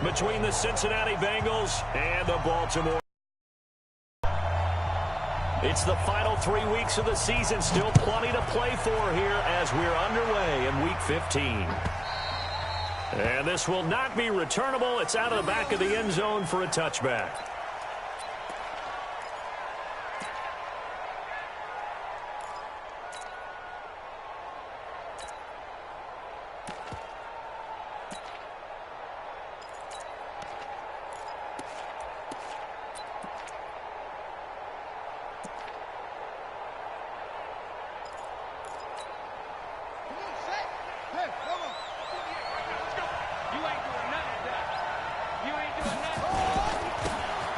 Between the Cincinnati Bengals and the Baltimore. It's the final 3 weeks of the season. Still plenty to play for here as we're underway in Week 15. And this will not be returnable. It's out of the back of the end zone for a touchback.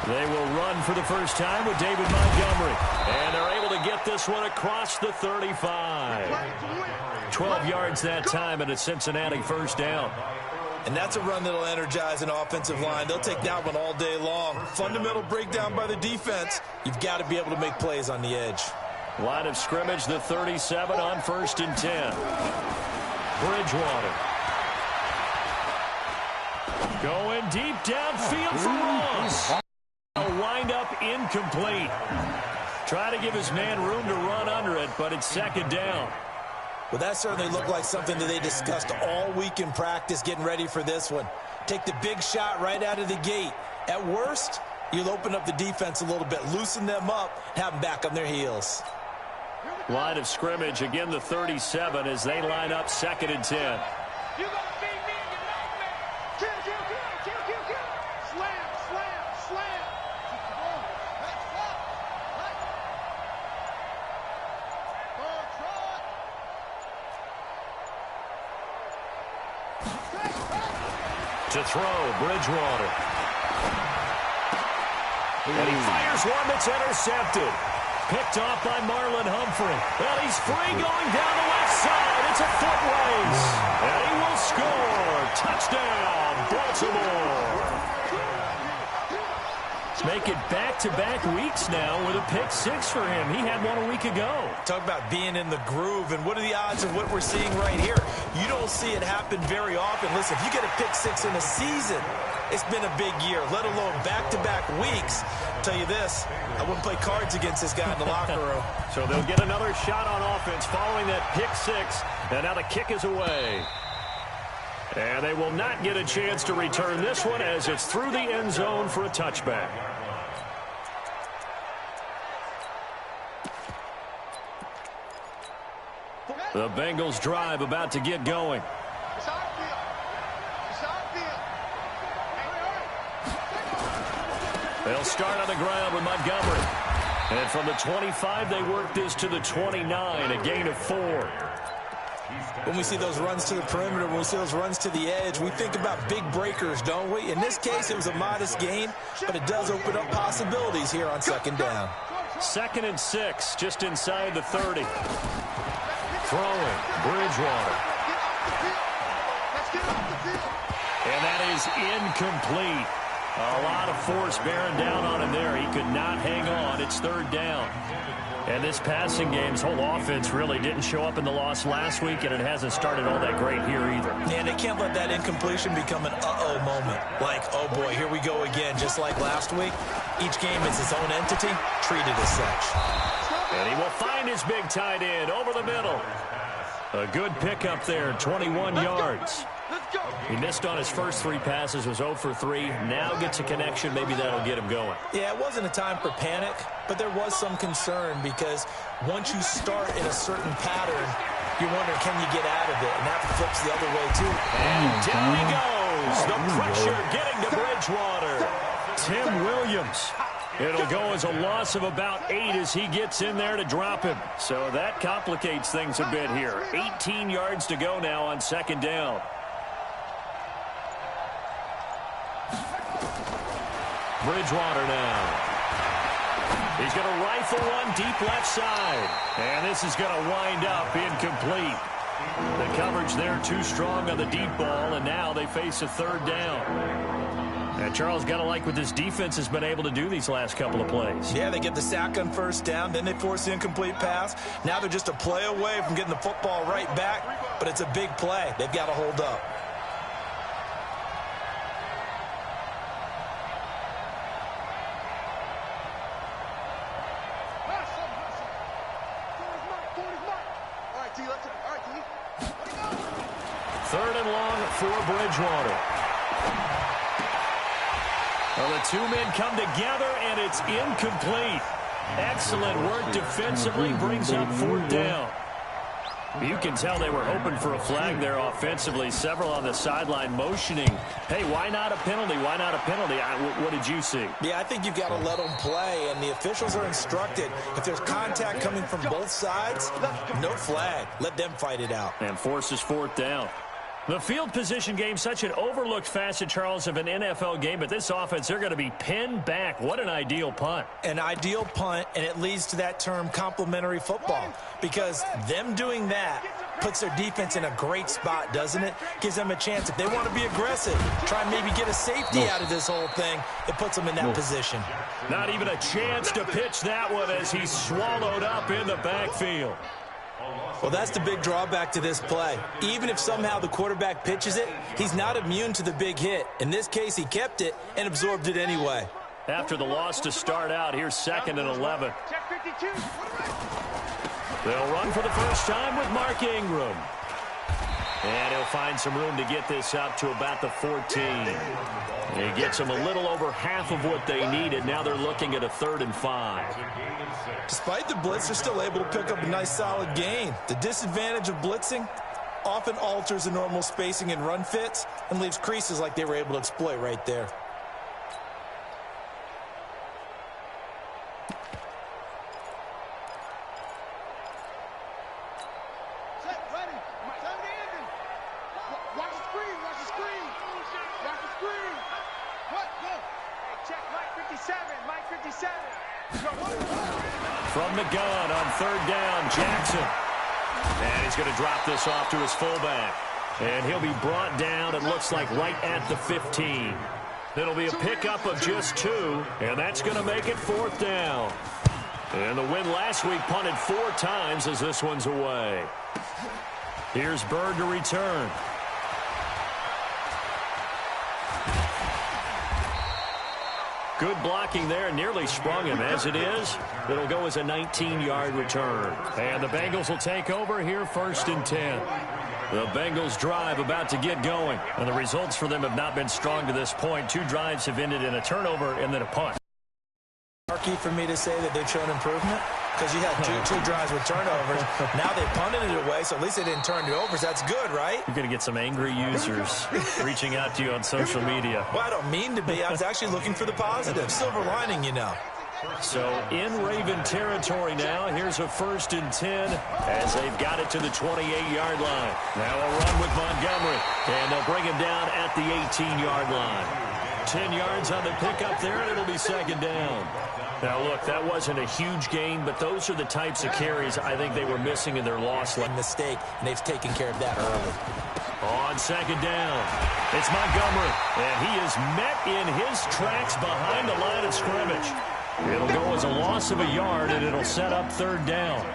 They will run for the first time with David Montgomery. And they're able to get this one across the 35. 12 yards that time and a Cincinnati first down. And that's a run that'll energize an offensive line. They'll take that one all day long. Fundamental breakdown by the defense. You've got to be able to make plays on the edge. Line of scrimmage, the 37 on 1st and 10. Bridgewater. Going deep downfield for Ross. A wind-up incomplete. Try to give his man room to run under it, but it's second down. Well, that certainly looked like something that they discussed all week in practice getting ready for this one. Take the big shot right out of the gate. At worst, you'll open up the defense a little bit, loosen them up, have them back on their heels. Line of scrimmage, again the 37 as they line up 2nd and 10. To throw, Bridgewater. And he fires one that's intercepted. Picked off by Marlon Humphrey. Well, he's free going down the left side. It's a foot race. And he will score. Touchdown, Baltimore. Make it back-to-back weeks now with a pick 6 for him. He had one a week ago. Talk about being in the groove, and what are the odds of what we're seeing right here? You don't see it happen very often. Listen, if you get a pick 6 in a season, it's been a big year, let alone back-to-back weeks. I'll tell you this, I wouldn't play cards against this guy in the locker room. So they'll get another shot on offense following that pick 6, and now the kick is away. And they will not get a chance to return this one as it's through the end zone for a touchback. The Bengals drive about to get going. They'll start on the ground with Montgomery. And from the 25, they work this to the 29, a gain of 4. When we see those runs to the perimeter, when we see those runs to the edge, we think about big breakers, don't we? In this case, it was a modest gain, but it does open up possibilities here on 2nd down. 2nd and 6, just inside the 30. Throwing, Bridgewater. And that is incomplete. A lot of force bearing down on him there. He could not hang on. It's 3rd down. And this passing game's whole offense really didn't show up in the loss last week, and it hasn't started all that great here either. And they can't let that incompletion become an uh-oh moment. Like, oh boy, here we go again, just like last week. Each game is its own entity, treated as such. And he will find his big tight end over the middle. A good pickup there, 21 yards. He missed on his first 3 passes, was 0 for 3. Now gets a connection. Maybe that'll get him going. Yeah, it wasn't a time for panic, but there was some concern because once you start in a certain pattern, you're wondering, can you get out of it? And that flips the other way, too. And down he goes. The pressure getting to Bridgewater. Tim Williams. It'll go as a loss of about 8 as he gets in there to drop him. So that complicates things a bit here. 18 yards to go now on 2nd down. Bridgewater now. He's going to rifle one deep left side. And this is going to wind up incomplete. The coverage there too strong on the deep ball, and now they face a 3rd down. And Charles, got to like what this defense has been able to do these last couple of plays. Yeah, they get the sack on 1st down, then they force the incomplete pass. Now they're just a play away from getting the football right back, but it's a big play. They've got to hold up. Third and long for Bridgewater. Well, the two men come together, and it's incomplete. Excellent work defensively, brings up fourth down. You can tell they were hoping for a flag there offensively. Several on the sideline motioning, hey, why not a penalty? Why not a penalty? What did you see? Yeah, I think you've got to let them play, and the officials are instructed. If there's contact coming from both sides, no flag. Let them fight it out. And forces fourth down. The field position game, such an overlooked facet, Charles, of an NFL game, but this offense, they're going to be pinned back. What an ideal punt. An ideal punt, and it leads to that term complementary football, because them doing that puts their defense in a great spot, doesn't it? Gives them a chance. If they want to be aggressive, try and maybe get a safety out of this whole thing, it puts them in that position. Not even a chance to pitch that one as he's swallowed up in the backfield. Well, that's the big drawback to this play. Even if somehow the quarterback pitches it, he's not immune to the big hit. In this case, he kept it and absorbed it anyway. After the loss to start out, here's 2nd and 11. They'll run for the first time with Mark Ingram. And he'll find some room to get this up to about the 14. He gets them a little over half of what they needed. Now they're looking at a 3rd and 5. Despite the blitz, they're still able to pick up a nice solid gain. The disadvantage of blitzing often alters the normal spacing and run fits and leaves creases like they were able to exploit right there. From the gun on 3rd down, Jackson. And he's going to drop this off to his fullback. And he'll be brought down, it looks like, right at the 15. It'll be a pickup of just 2, and that's going to make it 4th down. And the win last week punted 4 times as this one's away. Here's Bird to return. Good blocking there, nearly sprung him. As it is, it'll go as a 19-yard return. And the Bengals will take over here, 1st and 10. The Bengals drive about to get going. And the results for them have not been strong to this point. 2 drives have ended in a turnover and then a punt. Key for me to say that they've shown improvement, because you had two drives with turnovers. Now they punted it away, so at least they didn't turn it over. So that's good, right? You're going to get some angry users reaching out to you on social media. Well, I don't mean to be. I was actually looking for the positive. Silver lining, you know. So in Raven territory now, here's a 1st and 10 as they've got it to the 28-yard line. Now a run with Montgomery, and they'll bring him down at the 18-yard line. 10 yards on the pickup there, and it'll be 2nd down. Now, look, that wasn't a huge gain, but those are the types of carries I think they were missing in their loss. Mistake, and they've taken care of that early. On 2nd down, it's Montgomery, and he is met in his tracks behind the line of scrimmage. It'll go as a loss of a yard, and it'll set up 3rd down.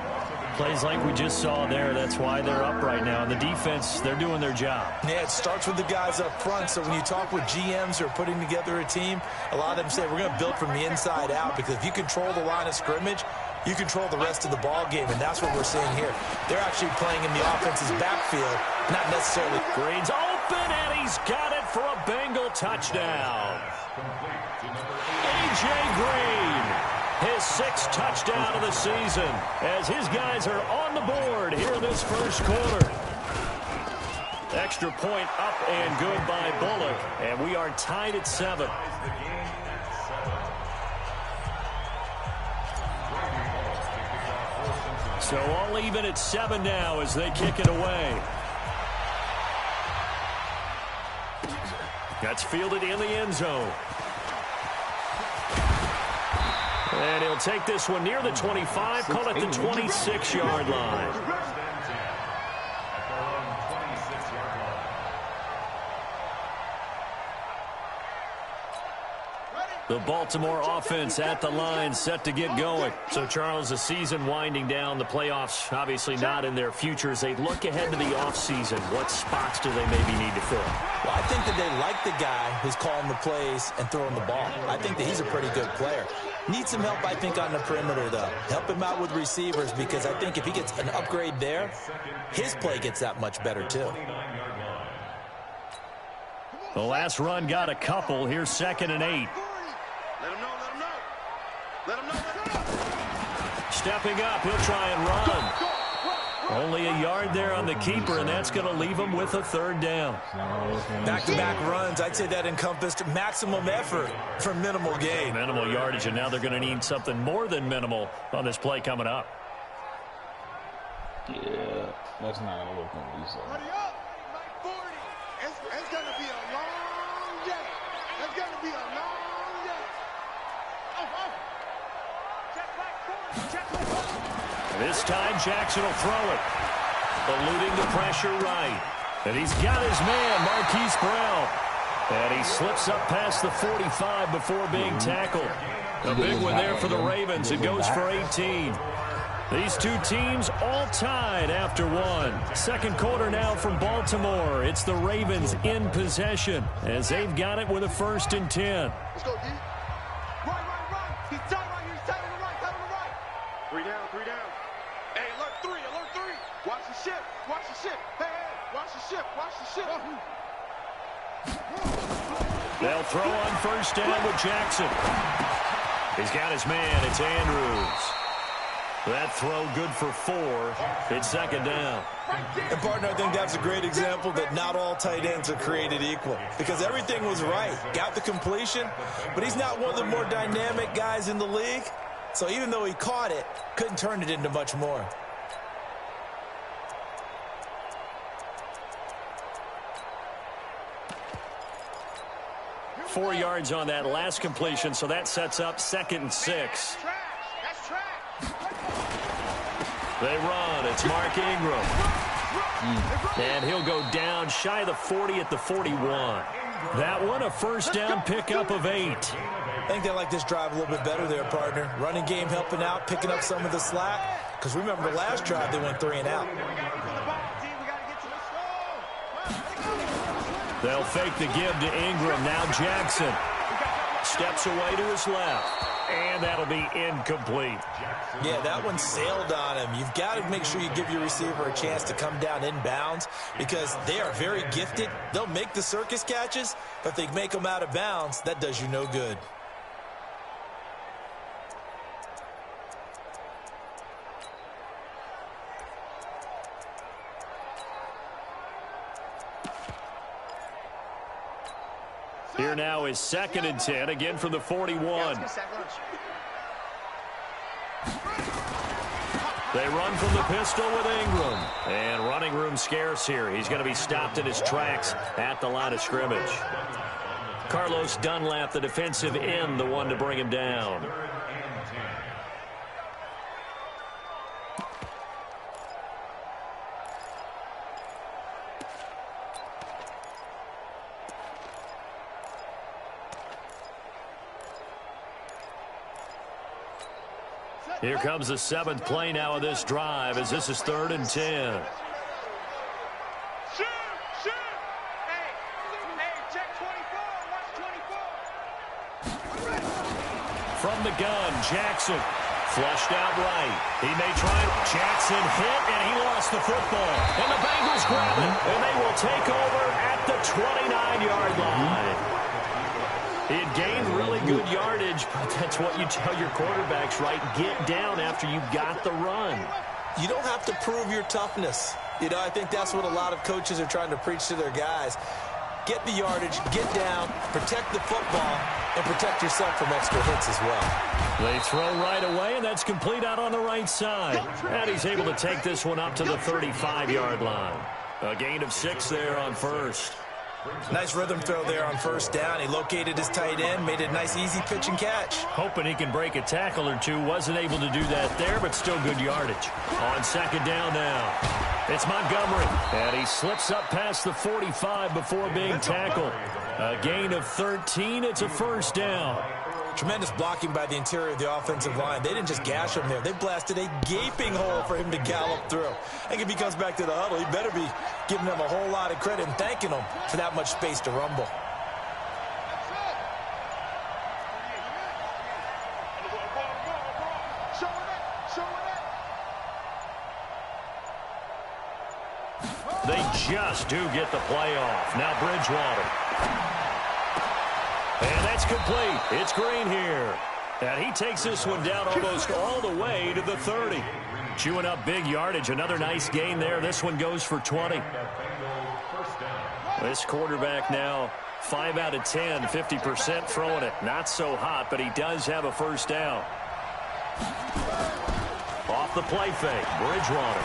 Plays like we just saw there. That's why they're up right now. And the defense, they're doing their job. Yeah, it starts with the guys up front. So when you talk with GMs who are putting together a team, a lot of them say we're going to build from the inside out, because if you control the line of scrimmage, you control the rest of the ball game, and that's what we're seeing here. They're actually playing in the offense's backfield, not necessarily. Green's open, and he's got it for a Bengal touchdown. A.J. Green, his 6th touchdown of the season, as his guys are on the board here in this 1st quarter. Extra point up and good by Bullock, and we are tied at 7. So all even at 7 now as they kick it away. That's fielded in the end zone. And he'll take this one near the 25, call it the 26-yard line. The Baltimore offense at the line, set to get going. So, Charles, the season winding down, the playoffs obviously not in their future. As they look ahead to the offseason, what spots do they maybe need to fill? Well, I think that they like the guy who's calling the plays and throwing the ball. I think that he's a pretty good player. Needs some help, I think, on the perimeter, though. Help him out with receivers, because I think if he gets an upgrade there, his play gets that much better, too. The last run got a couple. Here's 2nd and 8. Let him know, let him know. Let him know, let him know. Stepping up, he'll try and run. Only a yard there on the keeper, and that's going to leave him with a 3rd down. Back-to-back runs, I'd say that encompassed maximum effort for minimal gain. Minimal yardage, and now they're going to need something more than minimal on this play coming up. Yeah, that's not going to look on these. Hurry up, like 40. It's going to be a long day. It's going to be a long day. Check back 40. Check back 40. This time, Jackson will throw it. Eluding the pressure right. And he's got his man, Marquise Brown. And he slips up past the 45 before being tackled. A big one there for the Ravens. It goes for 18. These two teams all tied after one. 2nd quarter now from Baltimore. It's the Ravens in possession as they've got it with a 1st and 10. Let's go, D. Right. He's tight right here. He's tight on the right. Tight on the right. 3 down. Hey, alert 3. Watch the ship. Hey, watch the ship. They'll throw on 1st down with Jackson. He's got his man. It's Andrews. That throw good for 4. It's 2nd down. And, partner, I think that's a great example that not all tight ends are created equal. Because everything was right. Got the completion, but he's not one of the more dynamic guys in the league. So even though he caught it, couldn't turn it into much more. Four yards on that last completion, so that sets up 2nd and 6. That's trash. They run. It's Mark Ingram. And he'll go down shy of the 40 at the 41. That one a 1st down pickup of 8. I think they like this drive a little bit better there, partner. Running game helping out, picking up some of the slack. Because remember, last drive they went 3 and out. They'll fake the give to Ingram. Now Jackson steps away to his left. And that'll be incomplete. Yeah, that one sailed on him. You've got to make sure you give your receiver a chance to come down inbounds because they are very gifted. They'll make the circus catches, but if they make them out of bounds, that does you no good. Here now is 2nd and 10, again from the 41. They run from the pistol with Ingram. And running room scarce here. He's going to be stopped in his tracks at the line of scrimmage. Carlos Dunlap, the defensive end, the one to bring him down. Here comes the 7th play now of this drive as this is 3rd and 10. Shoot! Hey, check 24. Watch 24. From the gun, Jackson flushed out right. He may try. Jackson hit, and he lost the football. And the Bengals grab it, and they will take over at the 29-yard line. He had gained really good yardage, but that's what you tell your quarterbacks, right? Get down after you got the run. You don't have to prove your toughness. You know, I think that's what a lot of coaches are trying to preach to their guys. Get the yardage, get down, protect the football, and protect yourself from extra hits as well. They throw right away, and that's complete out on the right side. And he's able to take this one up to the 35-yard line. A gain of 6 there on 1st. Nice rhythm throw there on 1st down. He located his tight end, made a nice easy pitch and catch. Hoping he can break a tackle or two. Wasn't able to do that there, but still good yardage. On 2nd down now. It's Montgomery. And he slips up past the 45 before being tackled. A gain of 13. It's a 1st down. Tremendous blocking by the interior of the offensive line. They didn't just gash him there. They blasted a gaping hole for him to gallop through. I think if he comes back to the huddle, he better be giving them a whole lot of credit and thanking them for that much space to rumble. They just do get the play off. Now Bridgewater. And that's complete. It's Green here. And he takes this one down almost all the way to the 30. Chewing up big yardage. Another nice gain there. This one goes for 20. This quarterback now 5 out of 10, 50% throwing it. Not so hot, but he does have a first down. Off the play fake. Bridgewater.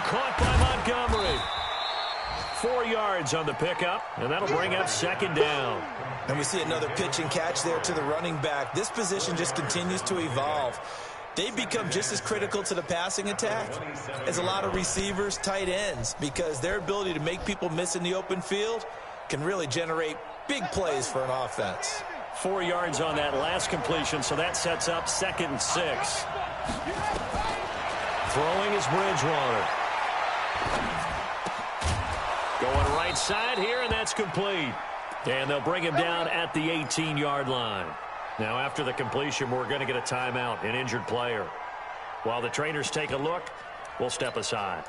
Caught by Montgomery. 4 yards on the pickup, and that'll bring up second down. And we see another pitch and catch there to the running back. This position just continues to evolve. They've become just as critical to the passing attack as a lot of receivers, tight ends, because their ability to make people miss in the open field can really generate big plays for an offense. 4 yards on that last completion, so that sets up 2nd and 6. Throwing is Bridgewater. Going right side here, and that's complete. And they'll bring him down at the 18-yard line. Now, after the completion, we're going to get a timeout, an injured player. While the trainers take a look, we'll step aside.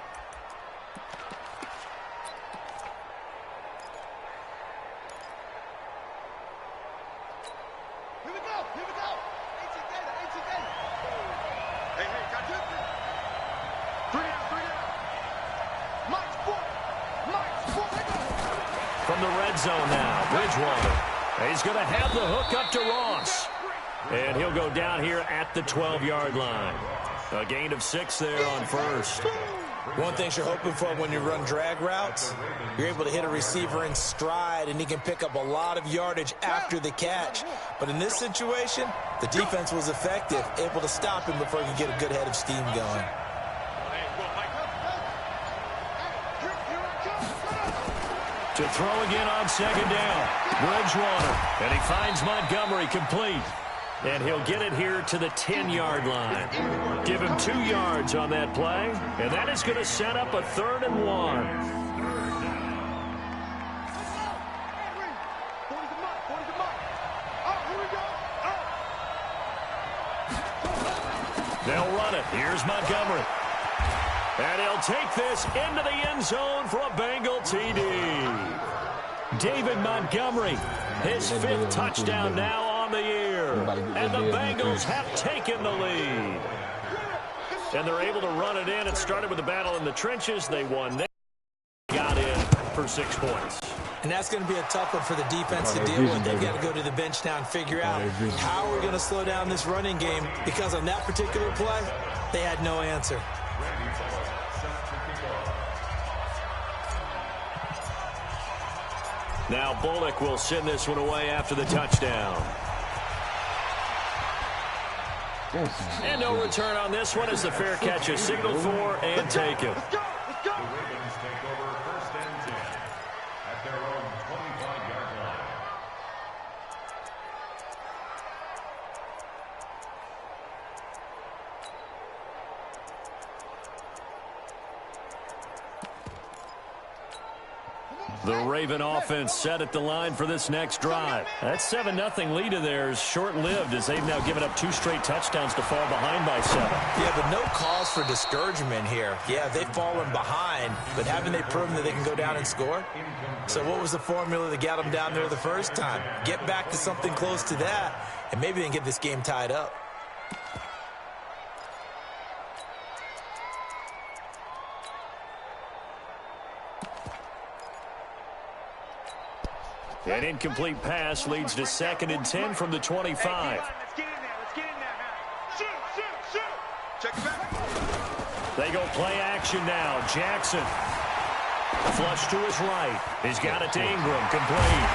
Here we go. Here we go. 18 gainer. Hey, got you. 3 down. Mike's boy. From the red zone now, Bridgewater. He's going to have the hook up to Ross. And he'll go down here at the 12-yard line. A gain of 6 there on first. One thing you're hoping for when you run drag routes, you're able to hit a receiver in stride, and he can pick up a lot of yardage after the catch. But in this situation, the defense was effective, able to stop him before he could get a good head of steam going. To throw again on second down. Bridgewater. And he finds Montgomery complete. And he'll get it here to the 10-yard line. Give him 2 yards on that play. And that is going to set up a 3rd and 1. They'll run it. Here's Montgomery. And he'll take this into the end zone for a Bengal TD. David Montgomery, his 5th touchdown now on the year. And the Bengals have taken the lead. And they're able to run it in. It started with a battle in the trenches. They won. They got in for 6 points. And that's going to be a tough one for the defense to deal with. They've got to go to the bench now and figure out how we're going to slow down this running game, because on that particular play, they had no answer. Now Bullock will send this one away after the touchdown. And no return on this one as the fair catch is signaled for and taken. Let's go. The Raven offense set at the line for this next drive. That 7-0 lead of theirs short-lived as they've now given up 2 straight touchdowns to fall behind by 7. Yeah, but no cause for discouragement here. Yeah, they've fallen behind, but haven't they proven that they can go down and score? So what was the formula that got them down there the first time? Get back to something close to that, and maybe they can get this game tied up. An incomplete pass leads to 2nd and 10 from the 25. Let's get in there. Shoot. Check it back. They go play action now. Jackson. Flush to his right. He's got it to Ingram. Complete.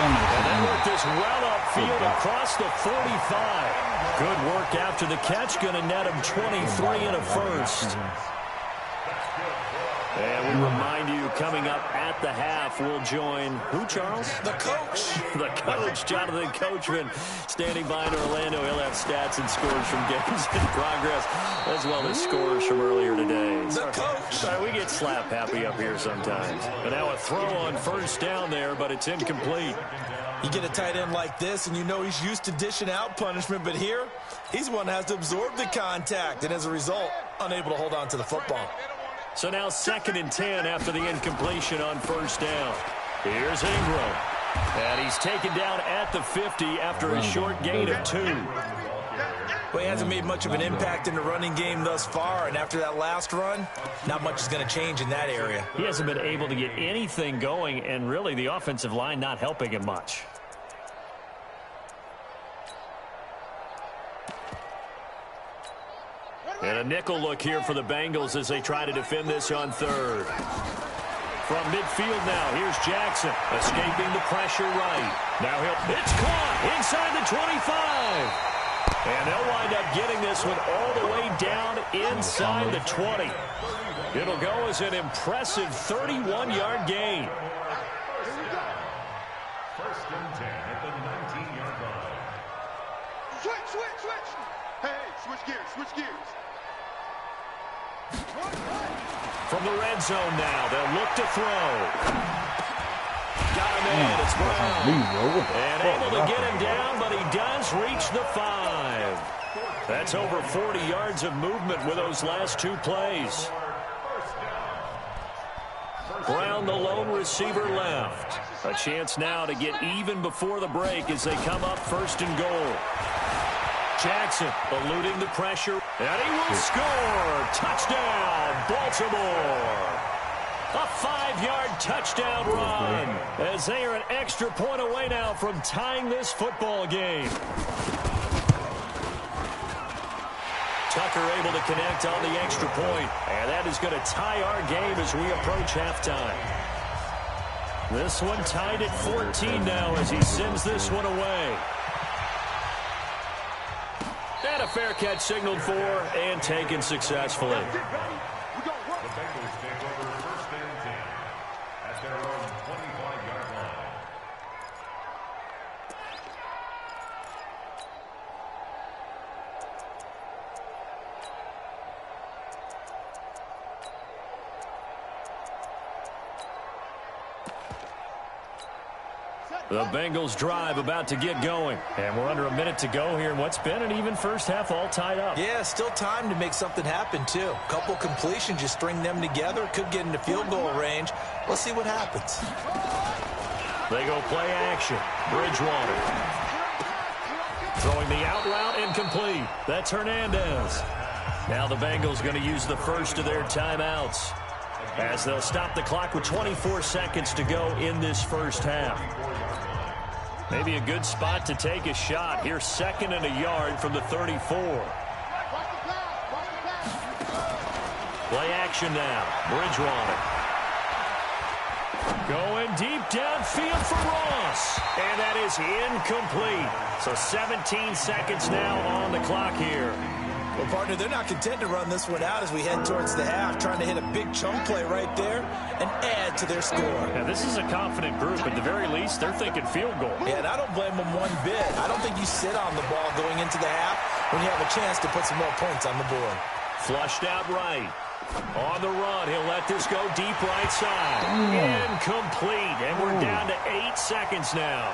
And they work this well upfield across the 45. Good work after the catch. Going to net him 23 and a first. And we remind you, coming up at the half, we'll join who, Charles? The coach. The coach, Jonathan Coachman, standing by in Orlando. He'll have stats and scores from games in progress, as well as scores from earlier today. The coach. Sorry, we get slap happy up here sometimes. And now a throw on first down there, but it's incomplete. You get a tight end like this, and you know he's used to dishing out punishment, but here, he's one that has to absorb the contact, and as a result, unable to hold on to the football. So now 2nd and 10 after the incompletion on first down. Here's Ingram. And he's taken down at the 50 after a short gain of 2. Well, he hasn't made much of an impact in the running game thus far, and after that last run, not much is going to change in that area. He hasn't been able to get anything going, and really the offensive line not helping him much. And a nickel look here for the Bengals as they try to defend this on 3rd. From midfield now, here's Jackson, escaping the pressure right. Now it's caught inside the 25. And they'll wind up getting this one all the way down inside the 20. It'll go as an impressive 31-yard gain. First and 10 at the 19-yard line. Switch. Hey, switch gears. From the red zone now, they'll look to throw. Got him in. It's Brown. And able to get him down, but he does reach the 5. That's over 40 yards of movement with those last 2 plays. Brown, the lone receiver, left. A chance now to get even before the break as they come up 1st and goal. Jackson eluding the pressure, and he will score. Touchdown, Baltimore. A 5-yard touchdown run as they are an extra point away now from tying this football game. Tucker able to connect on the extra point, and that is going to tie our game as we approach halftime. This one tied at 14 now as he sends this one away. And a fair catch signaled for and taken successfully. The Bengals take over 1st and 10 at their own 25-yard line. The Bengals drive about to get going. And we're under a minute to go here in what's been an even first half, all tied up. Yeah, still time to make something happen, too. Couple completions, you string them together, could get into field goal range. Let's see what happens. They go play action. Bridgewater. Throwing the out route incomplete. That's Hernandez. Now the Bengals going to use the first of their timeouts as they'll stop the clock with 24 seconds to go in this first half. Maybe a good spot to take a shot. Here's 2nd and a yard from the 34. Play action now. Bridgewater. Going deep downfield for Ross. And that is incomplete. So 17 seconds now on the clock here. Well, partner, they're not content to run this one out as we head towards the half, trying to hit a big chunk play right there and add to their score. Yeah, this is a confident group. At the very least, they're thinking field goal. Yeah, and I don't blame them one bit. I don't think you sit on the ball going into the half when you have a chance to put some more points on the board. Flushed out right. On the run, he'll let this go deep right side. Incomplete, and we're down to 8 seconds now.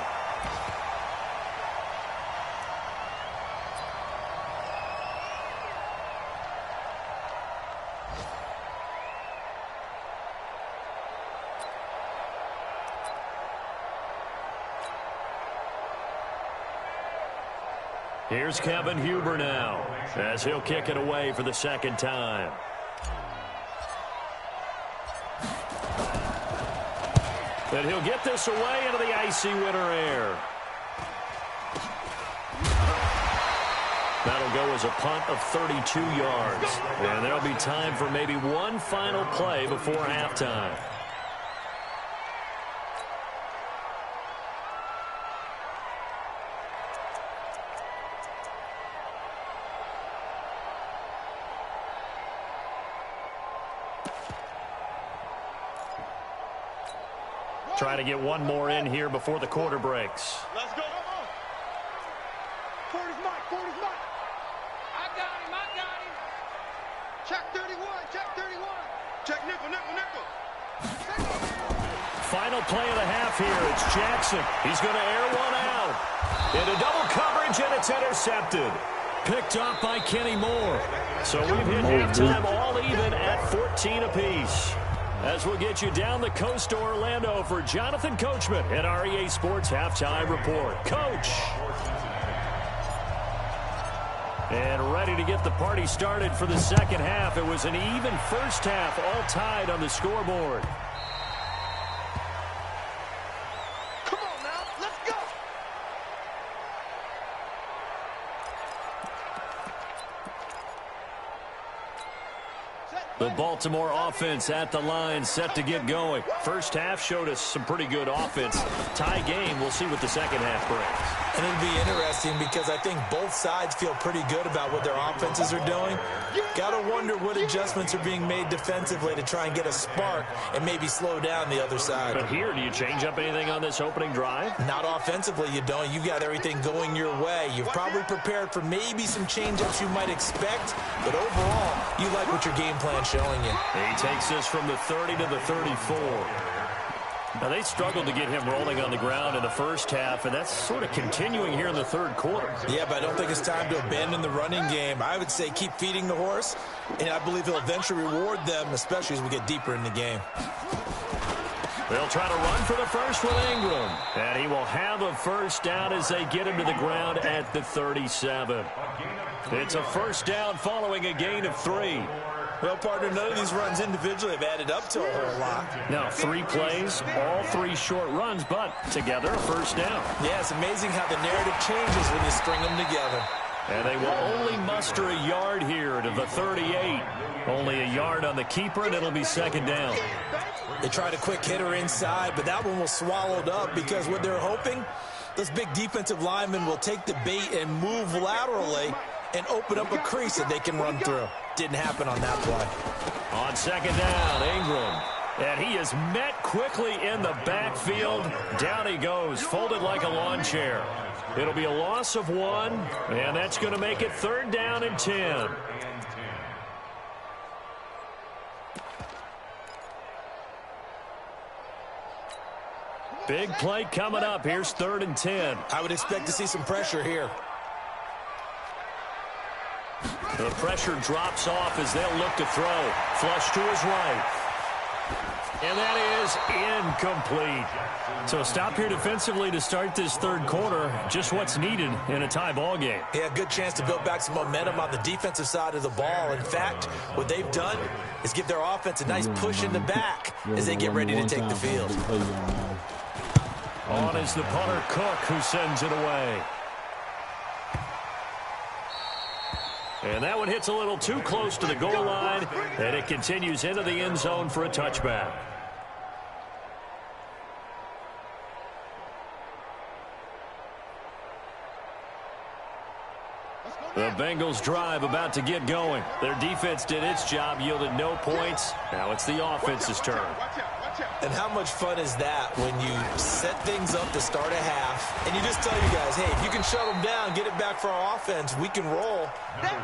Here's Kevin Huber now as he'll kick it away for the 2nd time. And he'll get this away into the icy winter air. That'll go as a punt of 32 yards. And there'll be time for maybe one final play before halftime. Trying to get one more in here before the quarter breaks. Let's go. Come on. 40's Mike. I got him. Check 31. Check nickel. Final play of the half here. It's Jackson. He's going to air one out. Into double coverage, and it's intercepted. Picked up by Kenny Moore. So we've hit halftime all even at 14 apiece. As we'll get you down the coast to Orlando for Jonathan Coachman at our EA Sports Halftime Report. Coach! And ready to get the party started for the second half. It was an even first half, all tied on the scoreboard. Come on now, let's go! The Baltimore offense at the line, set to get going. First half showed us some pretty good offense. Tie game, we'll see what the second half brings. And it'll be interesting because I think both sides feel pretty good about what their offenses are doing. Got to wonder what adjustments are being made defensively to try and get a spark and maybe slow down the other side. But here, do you change up anything on this opening drive? Not offensively, you don't. You've got everything going your way. You've probably prepared for maybe some change-ups you might expect, but overall, you like what your game plan's showing you. He takes this from the 30 to the 34. Now, they struggled to get him rolling on the ground in the first half, and that's sort of continuing here in the third quarter. Yeah, but I don't think it's time to abandon the running game. I would say keep feeding the horse, and I believe he'll eventually reward them, especially as we get deeper in the game. They'll try to run for the first with Ingram, and he will have a first down as they get him to the ground at the 37. It's a first down following a gain of 3. Well, partner, none of these runs individually have added up to a whole lot. Now, 3 plays, all 3 short runs, but together a first down. Yeah, it's amazing how the narrative changes when you string them together. And they will only muster a yard here to the 38. Only a yard on the keeper, and it'll be second down. They tried a quick hitter inside, but that one was swallowed up because what they're hoping, those big defensive linemen will take the bait and move laterally and open up a crease that they can run through. Didn't happen on that play. On second down, Ingram. And he is met quickly in the backfield. Down he goes, folded like a lawn chair. It'll be a loss of 1, and that's going to make it third down and 10. Big play coming up. Here's third and 10. I would expect to see some pressure here. The pressure drops off as they'll look to throw. Flush to his right. And that is incomplete. So a stop here defensively to start this third quarter. Just what's needed in a tie ball game. Yeah, good chance to build back some momentum on the defensive side of the ball. In fact, what they've done is give their offense a nice push in the back as they get ready to take the field. On is the punter, Cook, who sends it away. And that one hits a little too close to the goal line, and it continues into the end zone for a touchback. The Bengals drive about to get going. Their defense did its job, yielded no points. Now it's the offense's turn. And how much fun is that when you set things up to start a half and you just tell you guys, hey, if you can shut them down, get it back for our offense, we can roll.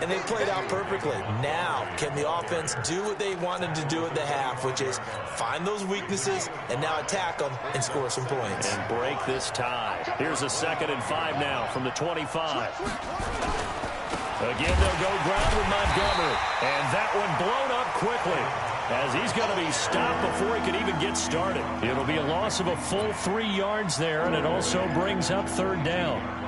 And they played out perfectly. Now, can the offense do what they wanted to do at the half, which is find those weaknesses and now attack them and score some points. And break this tie. Here's a 2nd and 5 now from the 25. Again, they'll go ground with Montgomery. And that one blown up quickly, as he's going to be stopped before he can even get started. It'll be a loss of a full 3 yards there, and it also brings up third down.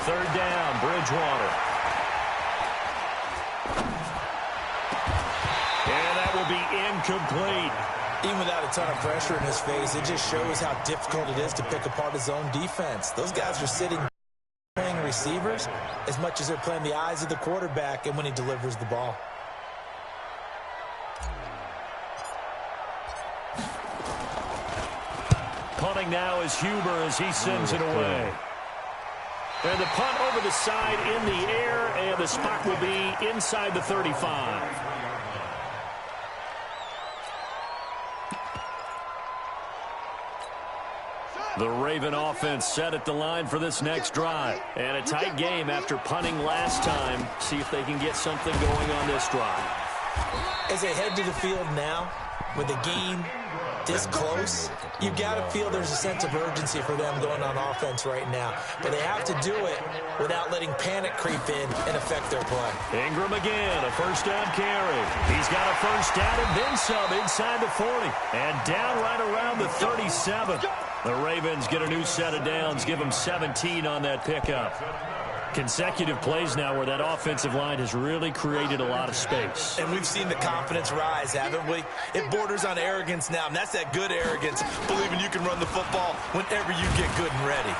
Third down, Bridgewater. And that will be incomplete. Even without a ton of pressure in his face, it just shows how difficult it is to pick apart his own defense. Those guys are sitting playing receivers as much as they're playing the eyes of the quarterback and when he delivers the ball. Punting now is Huber as he sends it away. And the punt over the side in the air, and the spot will be inside the 35. The Raven offense set at the line for this next drive. And a tight game after punting last time. See if they can get something going on this drive. As they head to the field now, with the game this close, you got to feel there's a sense of urgency for them going on offense right now. But they have to do it without letting panic creep in and affect their play. Ingram again, a first down carry. He's got a first down and then some inside the 40. And down right around the 37. The Ravens get a new set of downs, give them 17 on that pickup. Consecutive plays now where that offensive line has really created a lot of space. And we've seen the confidence rise, haven't we? It borders on arrogance now, and that's that good arrogance, believing you can run the football whenever you get good and ready.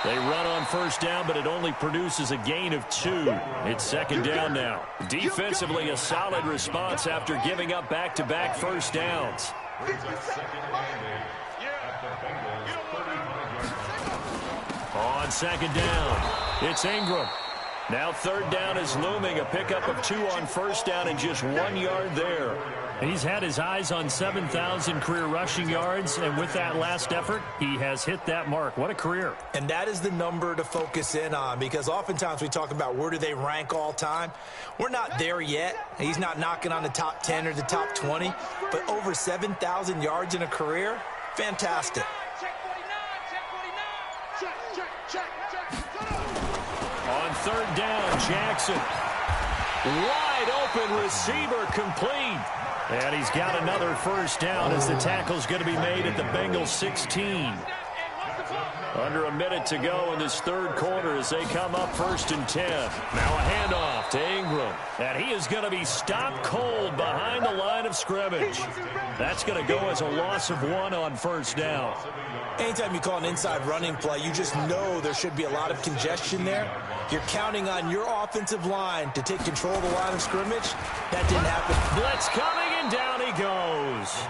They run on first down, but it only produces a gain of 2. It's second down now. Defensively, a solid response after giving up back-to-back first downs. On second down, it's Ingram. Now third down is looming, a pickup of 2 on first down and just 1 yard there. He's had his eyes on 7,000 career rushing yards, and with that last effort, he has hit that mark. What a career. And that is the number to focus in on, because oftentimes we talk about where do they rank all time. We're not there yet. He's not knocking on the top 10 or the top 20, but over 7,000 yards in a career, fantastic. On third down, Jackson. Wide open receiver complete. And he's got another first down as the tackle's going to be made at the Bengals 16. Under a minute to go in this third quarter as they come up first and 10. Now a handoff to Ingram. And he is going to be stopped cold behind the line of scrimmage. That's going to go as a loss of 1 on first down. Anytime you call an inside running play, you just know there should be a lot of congestion there. You're counting on your offensive line to take control of the line of scrimmage. That didn't happen. Blitz coming, and down he goes.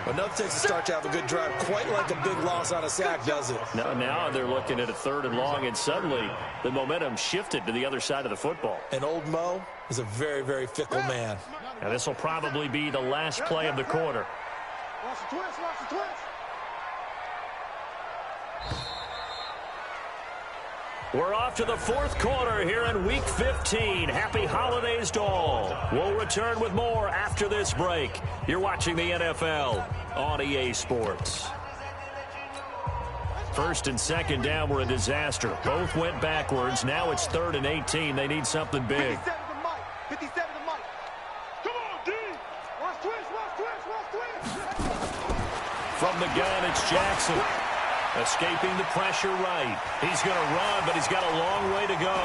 Enough takes a start to have a good drive. Quite like a big loss on a sack, does it? Now they're looking at a third and long, and suddenly the momentum shifted to the other side of the football. And old Mo is a very, very fickle man. And this will probably be the last play of the quarter. Watch the twist, watch the twist. We're off to the fourth quarter here in Week 15. Happy holidays to all. We'll return with more after this break. You're watching the NFL on EA Sports. First and second down were a disaster. Both went backwards. Now it's 3rd and 18. They need something big. 57 to Mike. 57 to Mike. Come on, D. Watch twist, watch twist, watch twist. From the gun, it's Jackson. Escaping the pressure right. He's going to run, but he's got a long way to go.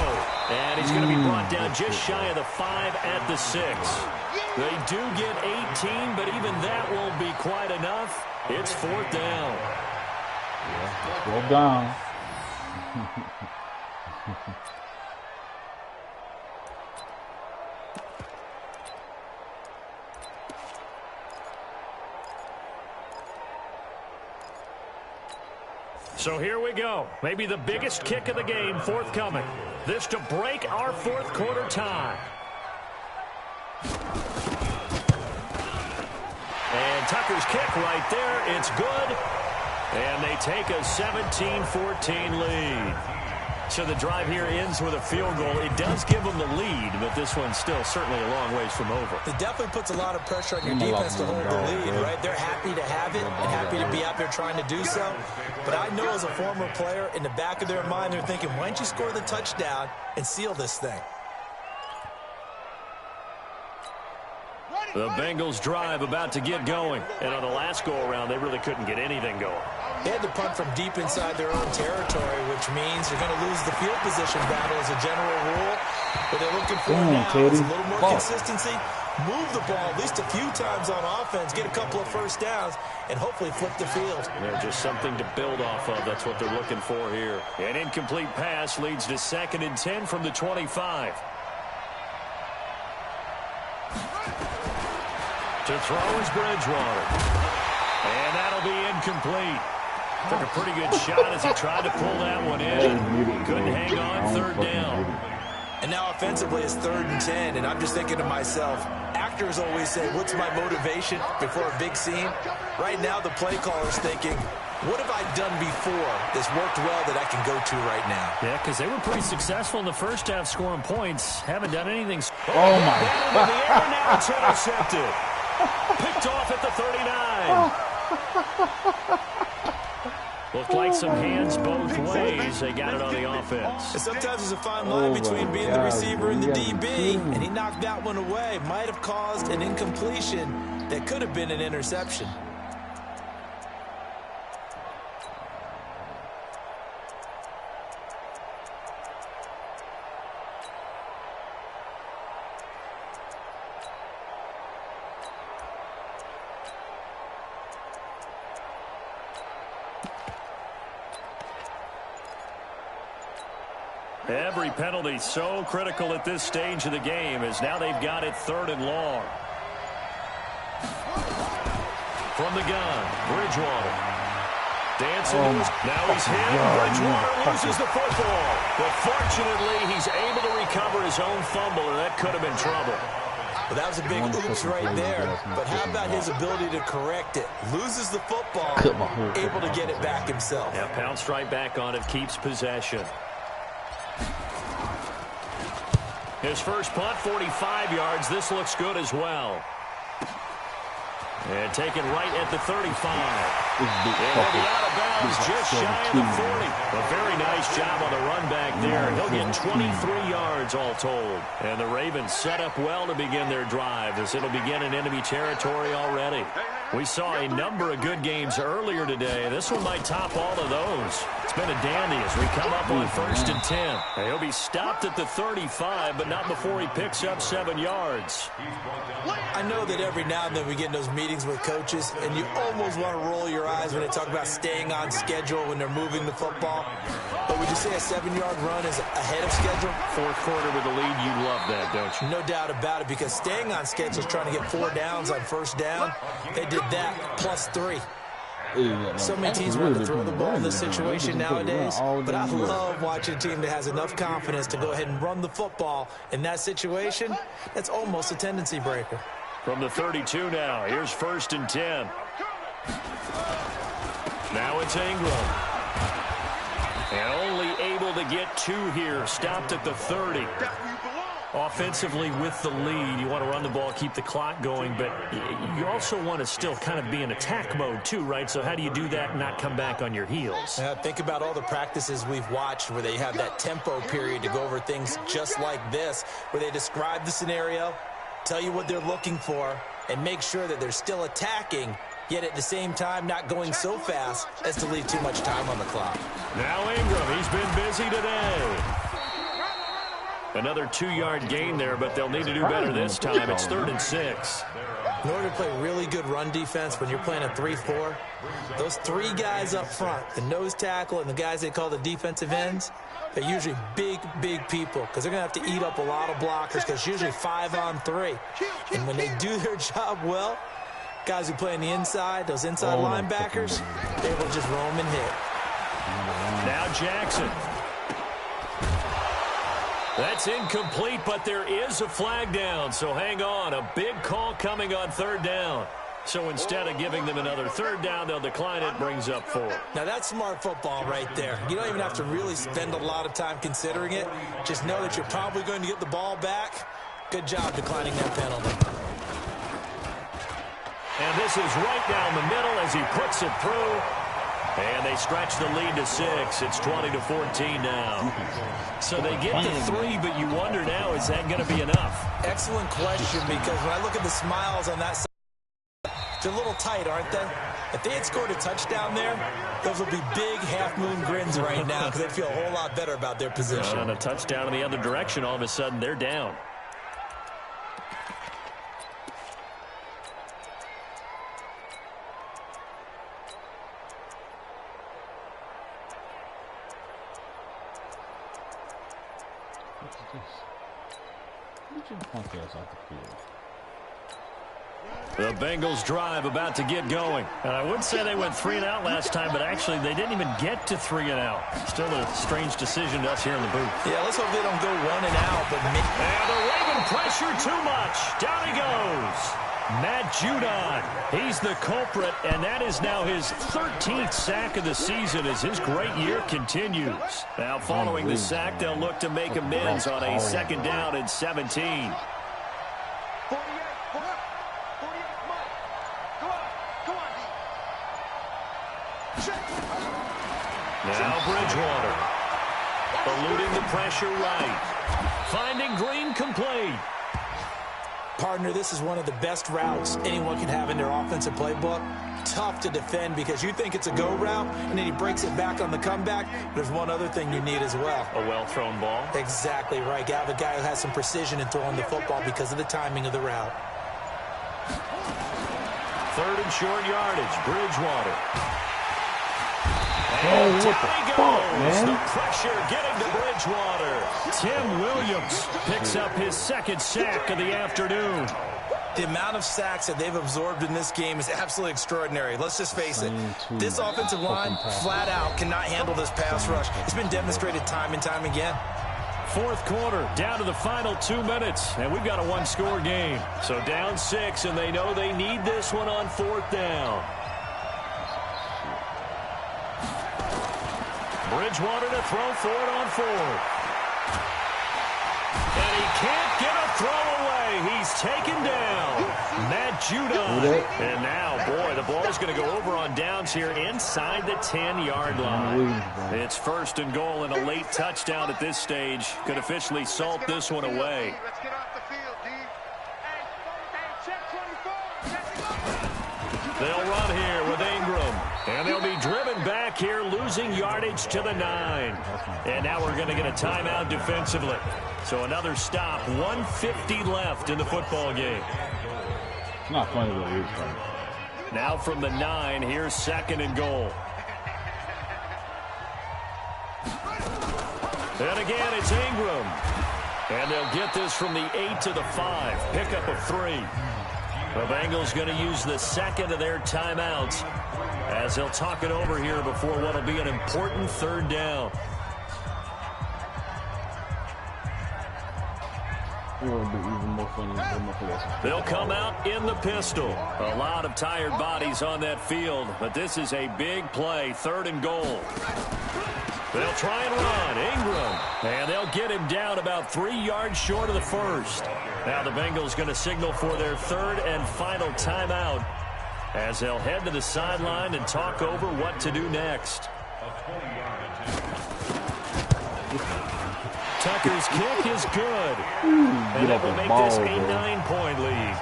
And he's going to be brought down just shy of the 5 at the 6. They do get 18, but even that won't be quite enough. It's 4th down. Well down. So here we go. Maybe the biggest kick of the game forthcoming. This to break our fourth quarter tie. And Tucker's kick right there. It's good. And they take a 17-14 lead. So the drive here ends with a field goal. It does give them the lead, but this one's still certainly a long ways from over. It definitely puts a lot of pressure on your defense to hold the lead, right? They're happy to have it and happy to be out there trying to do so. But I know as a former player, in the back of their mind, they're thinking, why don't you score the touchdown and seal this thing? The Bengals drive about to get going. And on the last go-around, they really couldn't get anything going. They had to punt from deep inside their own territory, which means they're going to lose the field position battle as a general rule. What they're looking for now is a little more consistency. Move the ball at least a few times on offense, get a couple of first downs, and hopefully flip the field. They're just something to build off of. That's what they're looking for here. An incomplete pass leads to 2nd and 10 from the 25. To throw is Bridgewater. And that'll be incomplete. Took a pretty good shot as he tried to pull that one in. Couldn't hang on 3rd down. And now offensively, it's 3rd and 10, and I'm just thinking to myself, actors always say, what's my motivation before a big scene? Right now, the play caller's thinking, what have I done before that's worked well that I can go to right now? Yeah, because they were pretty successful in the first half scoring points. Haven't done anything. Oh, my God. In the air, now it's intercepted. Picked off at the 39. Looked like some hands both ways. They got it on the offense. And sometimes there's a fine line between being the receiver and the DB, and he knocked that one away. Might have caused an incompletion that could have been an interception. Every penalty so critical at this stage of the game as now they've got it 3rd and long. From the gun, Bridgewater. Dancing. Now he's hit. Bridgewater loses the football. But fortunately, he's able to recover his own fumble, and that could have been trouble. Well, that was a big oops right there. But how about his ability to correct it? Loses the football, able to get it back himself. Yeah, pounced right back on it, keeps possession. His first punt, 45 yards. This looks good as well. And taken right at the 35. And he'll be out of bounds just shy of the 40. A very nice job on the run back there. He'll get 23 yards all told. And the Ravens set up well to begin their drive as it'll begin in enemy territory already. We saw a number of good games earlier today. This one might top all of those. It's been a dandy as we come up on 1st and 10. And he'll be stopped at the 35, but not before he picks up 7 yards. I know that every now and then we get in those meetings with coaches, and you almost want to roll your eyes when they talk about staying on schedule when they're moving the football. But would you say a 7-yard run is ahead of schedule? 4th quarter with the lead, you love that, don't you? No doubt about it, because staying on schedule is trying to get 4 downs on 1st down. They did that plus 3. So many teams want to throw the ball in this situation nowadays, but I love watching a team that has enough confidence to go ahead and run the football. In that situation, that's almost a tendency breaker. From the 32 now, here's 1st and 10. Now it's Ingram. And only able to get 2 here, stopped at the 30. Offensively with the lead, you want to run the ball, keep the clock going, but you also want to still kind of be in attack mode too, right? So how do you do that and not come back on your heels? Think about all the practices we've watched where they have that tempo period to go over things just like this, where they describe the scenario, tell you what they're looking for, and make sure that they're still attacking, yet at the same time not going so fast as to leave too much time on the clock. Now Ingram, he's been busy today. Another 2-yard gain there, but they'll need to do better this time. It's 3rd and 6. In order to play really good run defense when you're playing a 3-4, those 3 guys up front, the nose tackle and the guys they call the defensive ends, they're usually big, big people because they're going to have to eat up a lot of blockers because it's usually 5 on 3. And when they do their job well, guys who play on the inside, those inside linebackers, they will just roam and hit. Now Jackson. That's incomplete, but there is a flag down, so hang on. A big call coming on 3rd down. So instead of giving them another 3rd down, they'll decline it, brings up 4. Now that's smart football right there. You don't even have to really spend a lot of time considering it. Just know that you're probably going to get the ball back. Good job declining that penalty. And this is right down the middle as he puts it through. And they stretch the lead to 6. It's 20-14 now. So they get to 3, but you wonder now, is that going to be enough? Excellent question, because when I look at the smiles on that side, they're a little tight, aren't they? If they had scored a touchdown there, those would be big half-moon grins right now because they'd feel a whole lot better about their position. And a touchdown in the other direction, all of a sudden they're down. The Bengals drive about to get going. I would say they went 3 and out last time, but actually they didn't even get to 3 and out. Still a strange decision to us here in the booth. Yeah, let's hope they don't go 1 and out. But and the Raven pressure too much. Down he goes. Matt Judon, he's the culprit, and that is now his 13th sack of the season as his great year continues. Now following the sack, they'll look to make amends on a 2nd down and 17. Now Bridgewater, eluding the pressure right. Finding Green complete. Partner, this is one of the best routes anyone can have in their offensive playbook. Tough to defend because you think it's a go route, and then he breaks it back on the comeback. There's one other thing you need as well. A well-thrown ball. Exactly right. You have a guy who has some precision in throwing the football because of the timing of the route. 3rd and short yardage. Bridgewater. Oh, And what down the he fuck, goes. man? The pressure getting to Bridgewater. Tim Williams picks up his 2nd sack of the afternoon. The amount of sacks that they've absorbed in this game is absolutely extraordinary. Let's just face it. This offensive line, flat out, cannot handle this pass rush. It's been demonstrated time and time again. 4th quarter, down to the final 2 minutes, and we've got a 1-score game. So down 6, and they know they need this one on 4th down. Bridgewater to throw for it on 4th. And he can't get a throw away. He's taken down. Matt Judon. And now, boy, the ball's going to go over on downs here inside the 10-yard line. It's 1st and goal and a late touchdown at this stage. Could officially salt this one away. Let's get off the field, D. Hey, check 24. They'll run here with Ingram. And they'll be driven back here, losing yardage to the 9. And now we're going to get a timeout defensively. So another stop, 1:50 left in the football game. It's not funny, but it is funny. Now from the 9, here's 2nd and goal. And again, it's Ingram. And they'll get this from the 8 to the 5. Pickup of 3. The Bengals going to use the 2nd of their timeouts as they'll talk it over here before what will be an important 3rd down. They'll come out in the pistol. A lot of tired bodies on that field, but this is a big play, 3rd and goal. They'll try and run. Ingram. And they'll get him down about 3 yards short of the 1st. Now the Bengals going to signal for their 3rd and final timeout as they'll head to the sideline and talk over what to do next. Tucker's kick is good. And that will make this a 9-point lead.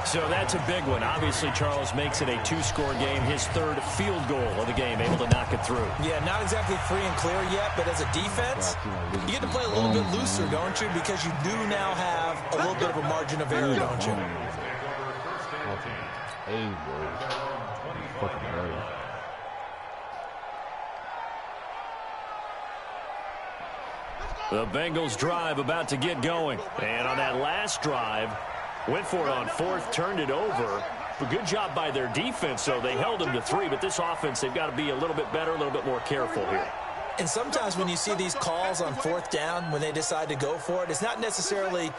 So that's a big one. Obviously, Charles makes it a 2-score game. His 3rd field goal of the game, able to knock it through. Yeah, not exactly free and clear yet, but as a defense, you get to play a little bit looser, don't you? Because you do now have a little bit of a margin of error, don't you? The Bengals drive about to get going. And on that last drive, went for it on 4th, turned it over. A good job by their defense, though. They held them to 3, but this offense, they've got to be a little bit better, a little bit more careful here. And sometimes when you see these calls on 4th down, when they decide to go for it, it's not necessarily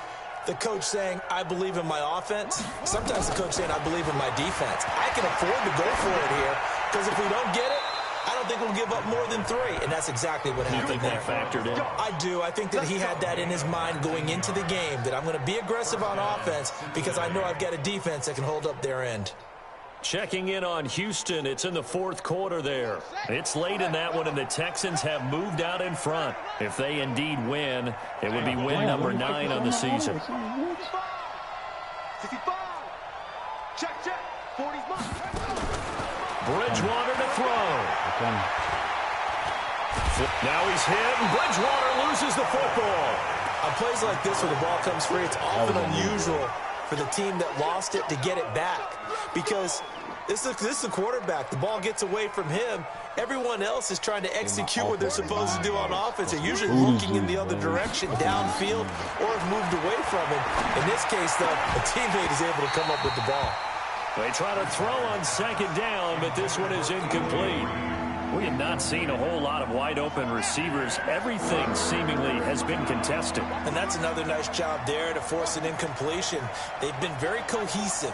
the coach saying, I believe in my offense. Sometimes the coach saying, I believe in my defense. I can afford to go for it here, because if we don't get it, I don't think we'll give up more than 3, and that's exactly what happened there. You think that factored in? I do. I think that he had that in his mind going into the game, that I'm going to be aggressive on offense because I know I've got a defense that can hold up their end. Checking in on Houston, it's in the 4th quarter there. It's late in that one, and the Texans have moved out in front. If they indeed win, it would be win number 9 on the season. 55. Check, check. 40's mine. Bridgewater to throw. Now he's hit, and Bridgewater loses the football. On plays like this where the ball comes free, it's often unusual for the team that lost it to get it back, because This is a quarterback. The ball gets away from him. Everyone else is trying to execute what they're supposed to do on offense. They're usually looking in the other direction, downfield, or have moved away from it. In this case, though, a teammate is able to come up with the ball. They try to throw on second down, but this one is incomplete. We have not seen a whole lot of wide-open receivers. Everything seemingly has been contested. And that's another nice job there to force an incompletion. They've been very cohesive,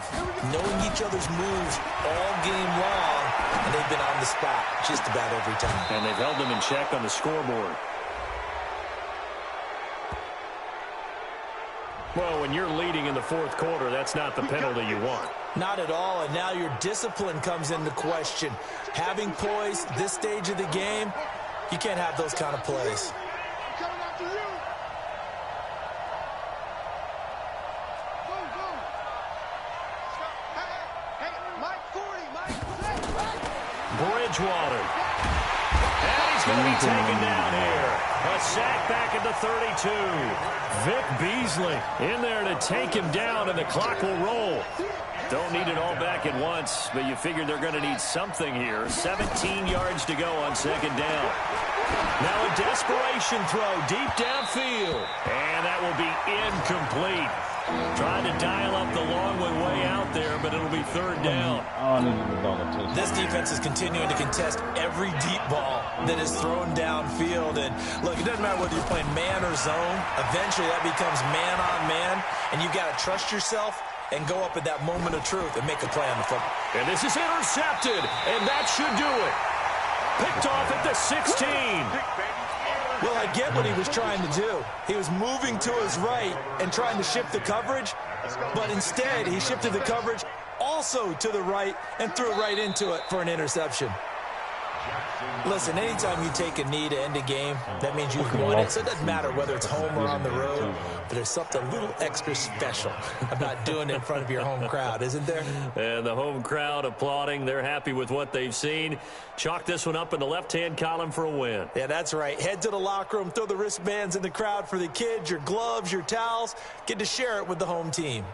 knowing each other's moves all game long, and they've been on the spot just about every time. And they've held them in check on the scoreboard. Well, when you're leading in the fourth quarter, that's not the penalty you want. Not at all, and now your discipline comes into question. Having poise this stage of the game, you can't have those kind of plays. Coming after you. Go, go. Hey, Mike 40, Mike. Bridgewater. And he's going to be taken down here. A sack back at the 32. Vic Beasley in there to take him down, and the clock will roll. Don't need it all back at once, but you figure they're going to need something here. 17 yards to go on second down. Now a desperation throw deep downfield, and that will be incomplete. Trying to dial up the long one way out there, but it'll be third down. This defense is continuing to contest every deep ball that is thrown downfield. And look, it doesn't matter whether you're playing man or zone. Eventually that becomes man on man, and you've got to trust yourself and go up at that moment of truth and make a play on the football. And this is intercepted, and that should do it. Picked off at the 16. Well, I get what he was trying to do. He was moving to his right and trying to shift the coverage, but instead he shifted the coverage also to the right and threw it right into it for an interception. Listen, anytime you take a knee to end a game, that means you've won it. So it doesn't matter whether it's home or on the road, but there's something a little extra special about doing it in front of your home crowd, isn't there? And the home crowd applauding. They're happy with what they've seen. Chalk this one up in the left-hand column for a win. Yeah, that's right. Head to the locker room, throw the wristbands in the crowd for the kids, your gloves, your towels. Get to share it with the home team.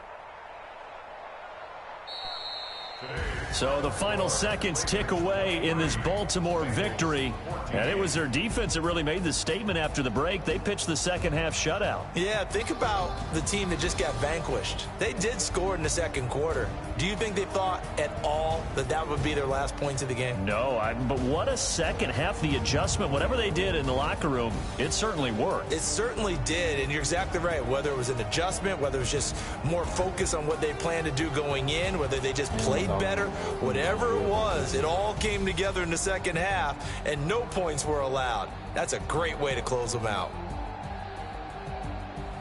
So the final seconds tick away in this Baltimore victory. And it was their defense that really made the statement after the break. They pitched the second half shutout. Yeah, think about the team that just got vanquished. They did score in the second quarter. Do you think they thought at all that that would be their last points of the game? No, but what a second half. The adjustment, whatever they did in the locker room, it certainly worked. It certainly did, and you're exactly right. Whether it was an adjustment, whether it was just more focus on what they planned to do going in, whether they just played better, whatever it was, it all came together in the second half, and no points were allowed. That's a great way to close them out.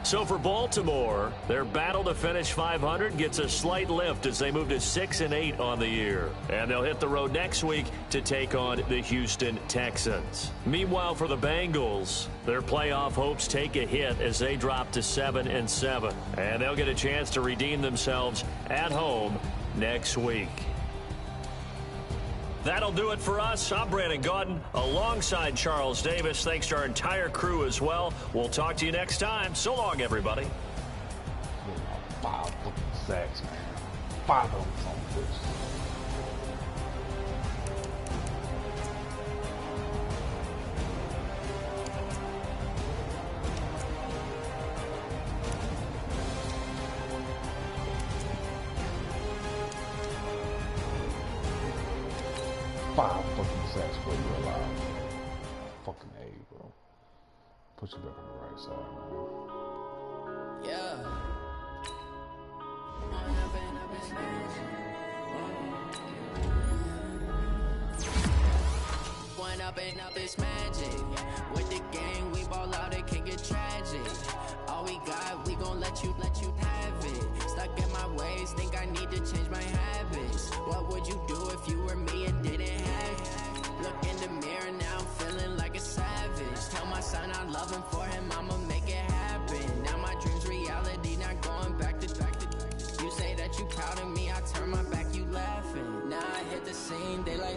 So for Baltimore, their battle to finish 500 gets a slight lift as they move to 6-8 on the year. And they'll hit the road next week to take on the Houston Texans. Meanwhile, for the Bengals, their playoff hopes take a hit as they drop to 7-7. And they'll get a chance to redeem themselves at home next week. That'll do it for us. I'm Brandon Gaudin alongside Charles Davis. Thanks to our entire crew as well. We'll talk to you next time. So long, everybody. 5 fucking sacks, man. 5 of them on this. Five fucking sacks for you alive. Fucking A, bro. Put you back on the right side, man. Yeah. One up and up is magic. With the gang, we ball out, it can get tragic. All we got, we gon' let you have it. Stuck in my ways, think I need to change my habits. What would you do if you were me and didn't have it? Look in the mirror, now I'm feeling like a savage. Tell my son I love him, for him I'ma make it happen. Now my dream's reality, not going back to. You say that you proud of me, I turn my back, you laughing. Now I hit the scene, they like